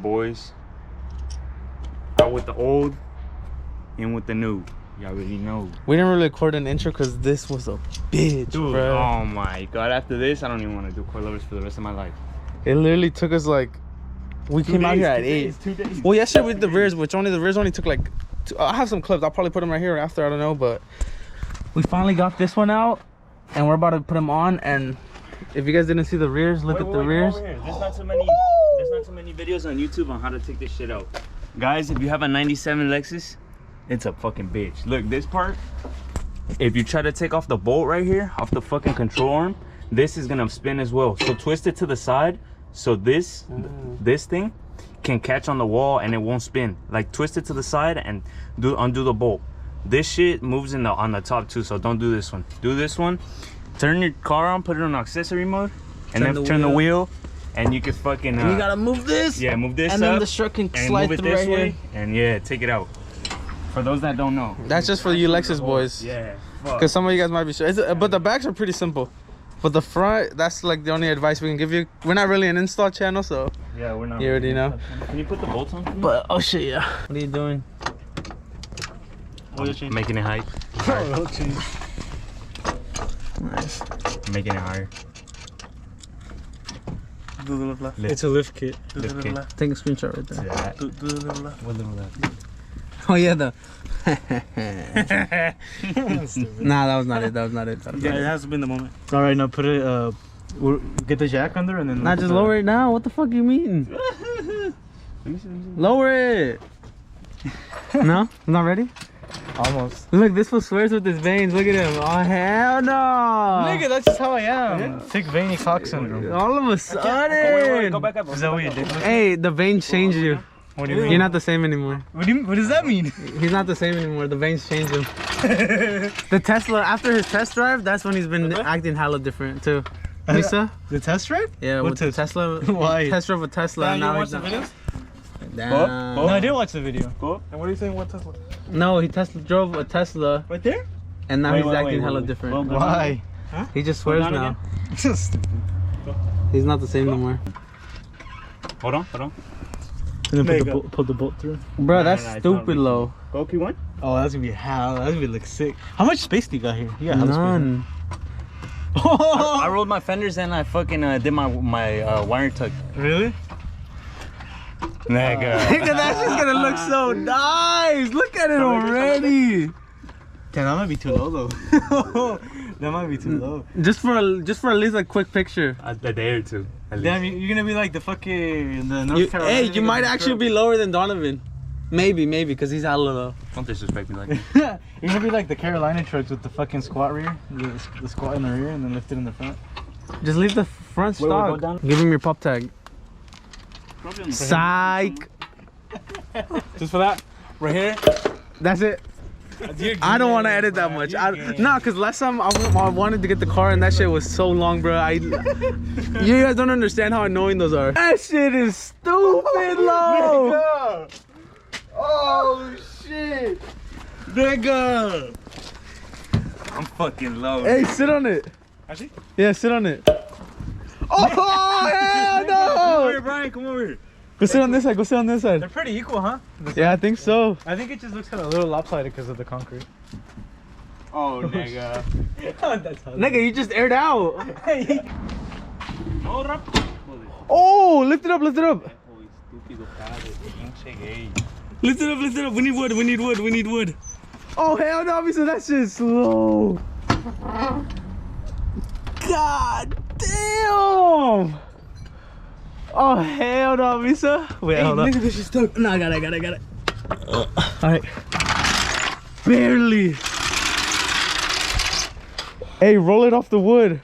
boys. Out with the old, in with the new. Y'all already know. We didn't really record an intro because this was a bitch, dude, bro. Oh my god, after this, I don't even want to do coilovers for the rest of my life. It literally took us like, we came out here at 8. 2 days. Well, yesterday with the rears, which the rears only took like, I have some clips. I'll probably put them right here after, I don't know. But we finally got this one out and we're about to put them on. And if you guys didn't see the rears, look at the rears. There's not too many videos on YouTube on how to take this shit out. Guys, if you have a 97 Lexus, it's a fucking bitch. Look, this part, if you try to take off the bolt right here, off the fucking control arm, this is gonna spin as well. So twist it to the side, so this thing can catch on the wall and it won't spin. Like twist it to the side and undo the bolt. This shit moves on the top too, so don't do this one. Do this one. Turn your car on, put it on accessory mode, and then turn the wheel. And you can fucking and you gotta move this. Yeah, move this and up, then the strut can slide through right here. And yeah, take it out. For those that don't know, that's just for you Lexus boys. Yeah, because some of you guys might be sure. But the backs are pretty simple. But the front, that's like the only advice we can give you. We're not really an install channel, so yeah, we're not. You already know. Can you put the bolts on? But oh shit, yeah. What are you doing? Making it high. Oh, Nice. Making it higher. Do the left. Lift. It's a lift kit. Do Lift the kit. left. Take a screenshot right there. Yeah. Do the left. What little left? Oh yeah, the. Nah, that was not it. That was not it. Yeah, it has been the moment. All right, now put it. Get the jack under and then. Not just lower it now. What the fuck you mean? Lower it. No, not ready. Almost. Look, this fool swears with his veins. Look at him. Oh hell no. Nigga, that's just how I am. Thick veiny cock syndrome. All of a sudden. Go back up. Is that what you did? Hey, the veins change you. What do you mean? You're not the same anymore. What does that mean? He's not the same anymore. The veins change him. The Tesla, after his test drive, that's when he's been acting hella different too. Misa? The test drive? Yeah, what with the Tesla. Why? Test drive with Tesla. You now watch the videos? Damn. No, I did watch the video. Cool. And what are you saying? What Tesla? No, he drove a Tesla. Right there? And now he's acting hella different. Why? Huh? He just swears now. Stupid. He's not the same no more. Hold on. And then put the bolt through. Bro, that's stupid low. Go P1. Oh, that's gonna be hell. That's gonna look sick. How much space do you got here? You got hella None. space. I rolled my fenders and I fucking did my wire tuck. Really? Nigga. Nigga, that's just gonna look so nice. Look at it already. Damn, that might be too low though. That might be too low. Just for at least a quick picture. A day or two. Damn, you're gonna be like the fucking North Carolina. Hey, you might actually be lower than Donovan. Maybe, because he's hella low. Don't disrespect me like that. You're gonna be like the Carolina trucks with the fucking squat rear, the squat in the rear, and then lift it in the front. Just leave the front stock. Give him your pop tag. Psych. Just for that, right here. That's it. I don't want to edit that much. Nah, cause last time I wanted to get the car and that shit was so long, bro. You guys don't understand how annoying those are. That shit is stupid low. Oh shit, nigga. I'm fucking low. Hey, sit on it. Actually? Yeah, sit on it. Oh hell no! Come over here, Brian. Come over here. Go sit on this side. Go sit on this side. They're pretty equal, huh? Yeah, I think so. I think it just looks kind of a little lopsided because of the concrete. Oh, nigga. That's how Nigga, you just aired out. Hold up. Oh, lift it up, lift it up. Lift it up, lift it up. We need wood, we need wood, we need wood. Oh, hell no, so that shit's slow. God damn. Oh, hell no, Misa. Wait, hold up. Nigga, this is stuck. No, I got it. Alright. Barely. Hey, roll it off the wood.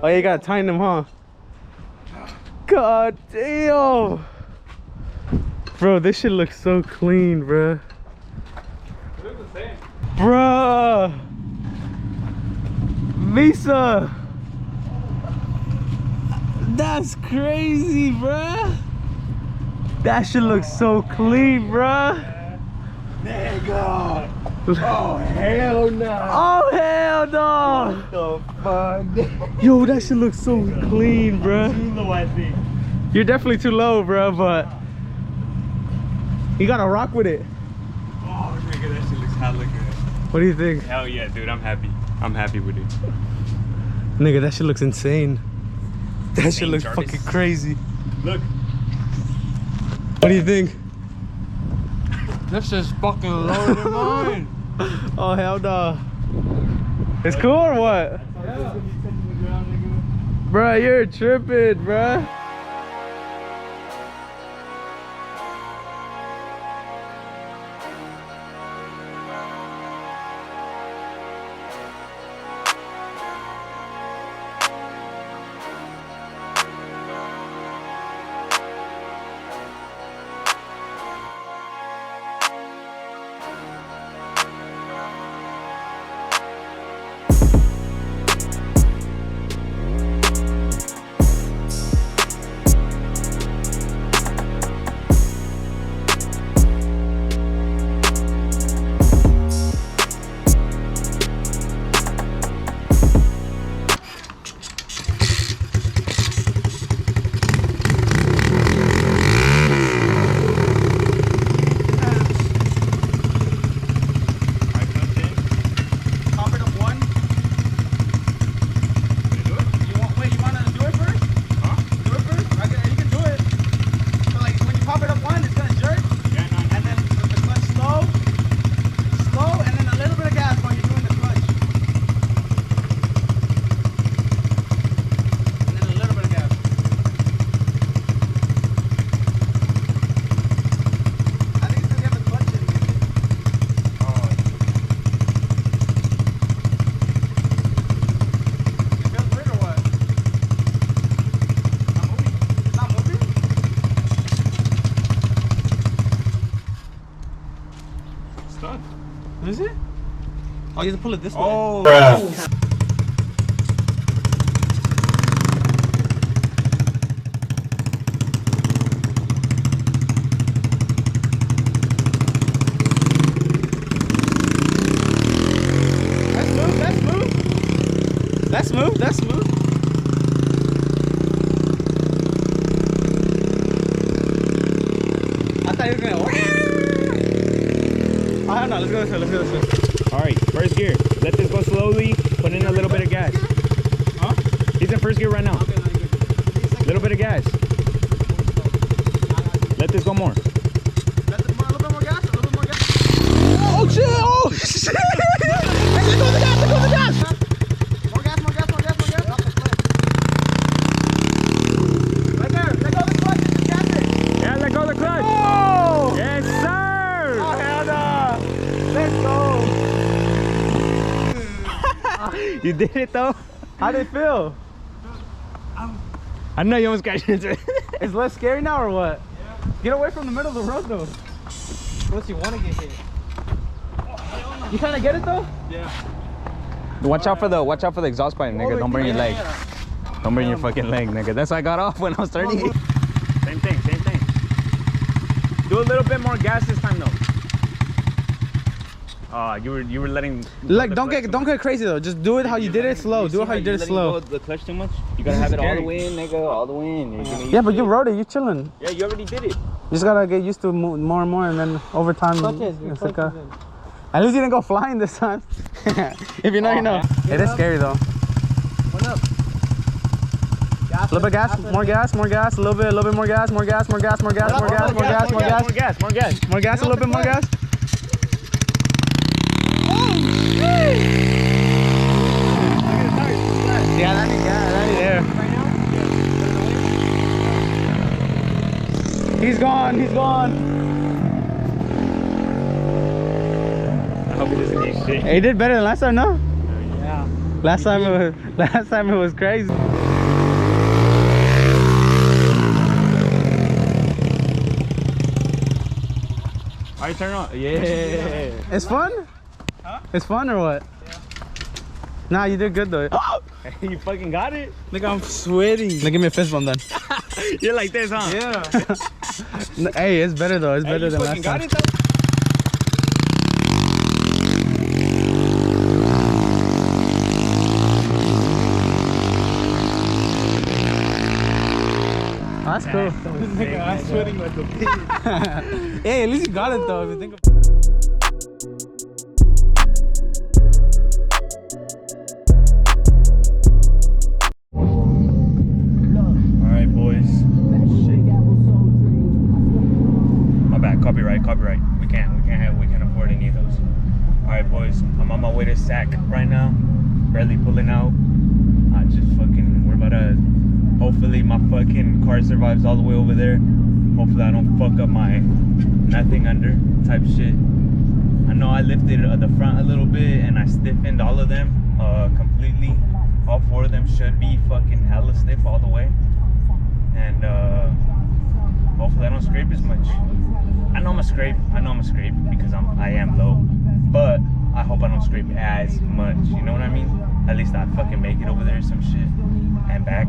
Oh, you gotta tighten them, huh? God damn. Bro, this shit looks so clean, bro. It looks the same. Bruh. Misa. That's crazy, bruh. That shit looks so clean, bruh. Nigga. Oh, hell no. Oh, hell no. What the fuck? Yo, that shit looks so clean, bruh. Too low, I think. You're definitely too low, bruh, but You gotta rock with it. Oh, nigga, that shit looks hella good. What do you think? Hell yeah, dude. I'm happy. I'm happy with it. Nigga, that shit looks insane. That shit looks Jarvis. fucking crazy. Look. What do you think? This is fucking lower than mine. Oh, hell no. It's cool or what? Yeah. Bruh, you're tripping, bruh. Is it? Oh, you have to pull it this way. Oh. That's smooth. That's smooth. I thought you were gonna. I don't know. Let's go this way. Let's go this way. All right, first gear. Let this go slowly. Put in a little bit of gas. Huh? He's in first gear right now. Little bit of gas. Let this go more. A little bit more gas. A little bit more gas. Oh shit! Oh shit! Let go of the gas. Let go of the gas. More gas. More gas. More gas. More gas. Right there. Let go of the clutch. Just gas it. Yeah, let go of the clutch. Oh! Yes, sir. Oh hell no! Let's go. You did it though. How did it feel? I know you almost got into it. It's less scary now or what? Yeah. Get away from the middle of the road though. Unless you want to get hit. You trying to get it though? Yeah. Watch out for the exhaust pipe, nigga. Don't burn your leg. Don't burn your fucking leg, nigga. That's why I got off when I was starting. Same thing. Do a little bit more gas this time though. You were letting. Like don't get crazy though. Just do it how you did it slow. Do it how you did it slow. The clutch too much. You gotta have it all the way in, nigga. All the way in. Yeah, but you rode it. You're chilling. Yeah, you already did it. You just gotta get used to more and more, and then over time. It's like a, at least you didn't go flying this time. If you know, you know. It is scary though. One up. A little bit of gas, more gas, more gas, a little bit more gas, more gas, more gas, more gas, more gas, more gas, more gas, More gas. more gas, a little bit more gas. Yeah, that ain't there. He's gone. I hope he doesn't eat shit. He did better than last time, no? Yeah. Last time it was crazy. Alright, turn on. Yeah. It's fun? Huh? It's fun or what? Yeah. Nah, you did good though. You fucking got it. Look, I'm sweating. Look, give me a fist bump then. You're like this, huh? Yeah. Hey, it's better though. It's better than last time. Got it though. That's cool. Nigga, I'm sweating like a bitch. Hey, at least you got it though. If you think Alright, boys. My bad, copyright. We can't afford any of those. Alright, boys, I'm on my way to Sac right now. Barely pulling out. We're about to, hopefully my fucking car survives all the way over there. Hopefully I don't fuck up my nothing under type shit. I know I lifted the front a little bit and I stiffened all of them completely. All 4 of them should be fucking hella stiff all the way. And hopefully I don't scrape as much. I know I'm gonna scrape because I am low. But I hope I don't scrape as much, you know what I mean? At least I fucking make it over there some shit and back.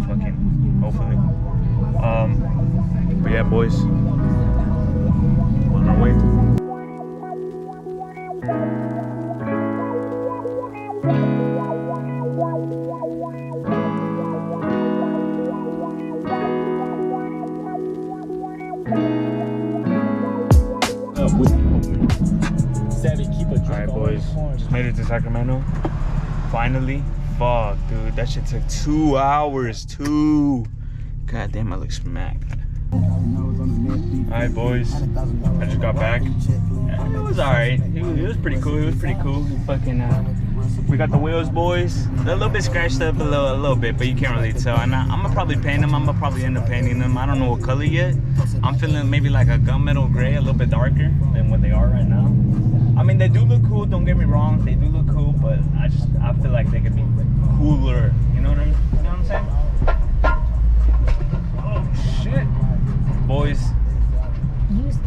Fucking hopefully. But yeah, boys. On our way. Alright, boys, just made it to Sacramento. Finally. Fuck, dude, that shit took 2 hours. God damn, I look smacked. Alright, boys, I just got back. It was alright. It was pretty cool. Fucking, we got the wheels, boys. They're a little bit scratched up, a little bit, but you can't really tell. And I'm gonna probably paint them. I'm gonna probably end up painting them. I don't know what color yet. I'm feeling maybe like a gunmetal gray, a little bit darker than what they are right now. I mean, they do look cool, don't get me wrong, they do look cool, but I feel like they could be cooler, you know what I'm saying? Oh shit. Boys,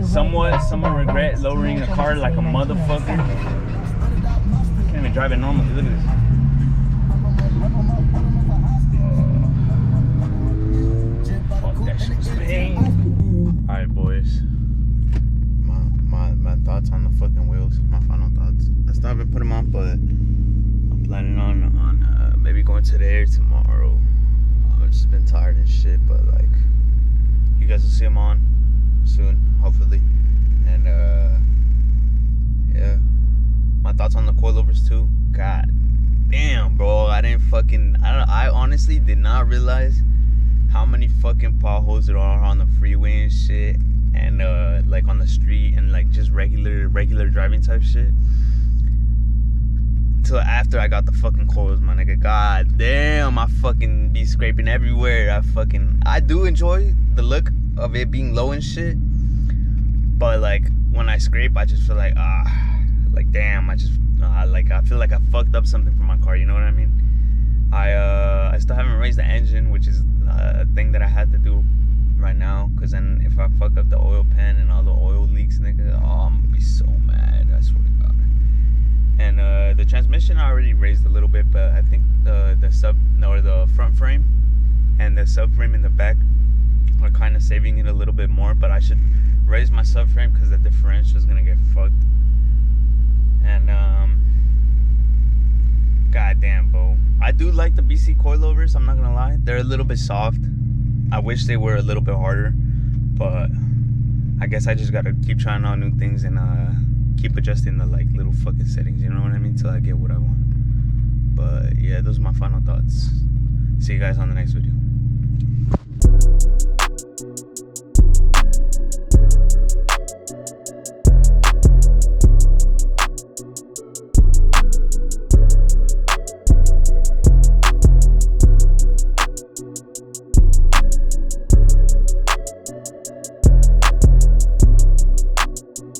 somewhat regret lowering the car like a motherfucker. Can't even drive it normally, look at this. Fuck, that shit was pain. Alright, boys. My thoughts on the fucking wheels, my final thoughts. I still haven't put them on, but I'm planning on maybe going today or tomorrow. I've just been tired and shit, but like, you guys will see them on soon, hopefully. And yeah, my thoughts on the coilovers too. God damn, bro, I honestly did not realize how many fucking potholes there are on the freeway and shit. And like on the street and like just regular driving type shit. Until after I got the fucking coils, my nigga. God damn, I fucking be scraping everywhere. I do enjoy the look of it being low and shit. But like when I scrape, I just feel like damn, I feel like I fucked up something for my car, you know what I mean? I still haven't raised the engine, which is a thing that I had to do right now, because then if I fuck up the oil pan and all the oil leaks, nigga, oh, I'm gonna be so mad, I swear to God. And the transmission I already raised a little bit, but I think the front frame and the subframe in the back are kind of saving it a little bit more, but I should raise my subframe because the differential is gonna get fucked. And goddamn, bro, I do like the BC coilovers, I'm not gonna lie. They're a little bit soft. I wish they were a little bit harder, but I guess I just gotta keep trying out new things and keep adjusting the like little fucking settings, you know what I mean, till I get what I want. But yeah, those are my final thoughts. See you guys on the next video.